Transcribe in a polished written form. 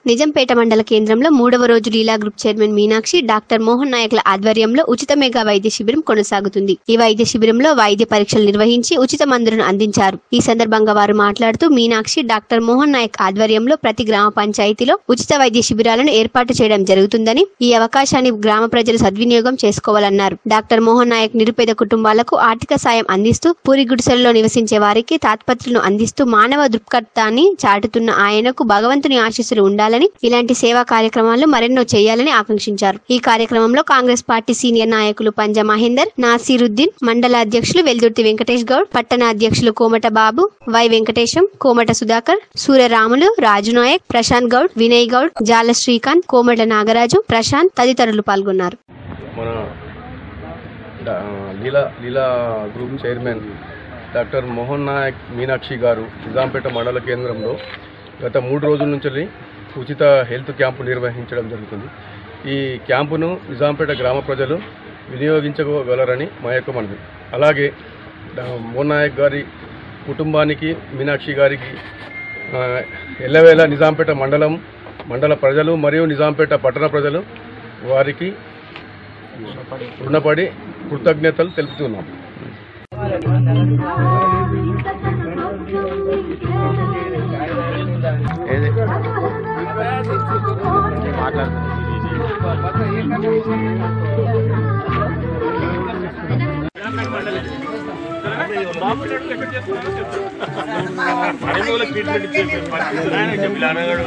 నిజాంపేట మండల కేంద్రంలో 3వ రోజు Leela group chairman Meenakshi, doctor Mohan నాయక్ల ఆధ్వర్యంలో ఉచిత మెగా వైద్య శిబిరం కొనసాగుతుంది. ఈ వైద్య శిబిరంలో వైద్య పరీక్షలు నిర్వహించి ఉచిత మందులను అందించారు. ఈ సందర్భంగా వారు మాట్లాడుతూ మీనాక్షి, డాక్టర్ మోహన్ నాయక్ ఆధ్వర్యంలో ప్రతి గ్రామ పంచాయతీలో ఉచిత వైద్య శిబిరాలను ఏర్పాటు చేయడం జరుగుతుందని, ఈ అవకాశాన్ని గ్రామ ప్రజలు సద్వినియోగం చేసుకోవాలన్నారు. డాక్టర్ మోహన్ నాయక్ నిరుపేద కుటుంబాలకు ఆర్థిక సాయం అందిస్తూ పూరి గుడిసెలలో నివసించే వారికి తాత్పత్రులను అందిస్తూ మానవ దృక్పథాన్ని చాటుతున్న ఆయనకు భగవంతుని ఆశీస్సులు ఉండాలని, ఇలాంటి సేవా కార్యక్రమాలు మరెన్నో చేయాలని ఆకాంక్షించారు. ఈ కార్యక్రమంలో కాంగ్రెస్ పార్టీ సీనియర్ నాయకులు పంజా మహేందర్, నాసిరుద్దీన్, మండల అధ్యక్షులు వెల్దుర్తి వెంకటేష్ గౌడ్, పట్టణ అధ్యక్షులు కోమట బాబు, వై వెంకటేశం, కోమట సుధాకర్, సూర్యరాములు, రాజునాయక్, ప్రశాంత్ గౌడ్, వినయ్ గౌడ్, జాల శ్రీకాంత్, కోమట నాగరాజు, ప్రశాంత్ తదితరులు పాల్గొన్నారు. Leela group chairman doctor Mohan Nayak Meenakshi గారు నిజాంపేట మండల కేంద్రంలో గత 3 రోజుల నుంచి ఉచిత హెల్త్ క్యాంపు నిర్వహించడం జరుగుతుంది. ఈ క్యాంపును నిజాంపేట గ్రామ ప్రజలు వినియోగించగలరని మా యొక్క మనవి. అలాగే మోహన్ నాయక్ గారి కుటుంబానికి, మీనాక్షి గారికి ఎల్లవేళ నిజాంపేట మండల ప్రజలు మరియు నిజాంపేట పట్టణ ప్రజలు వారికి రుణపడి కృతజ్ఞతలు తెలుపుతున్నాం.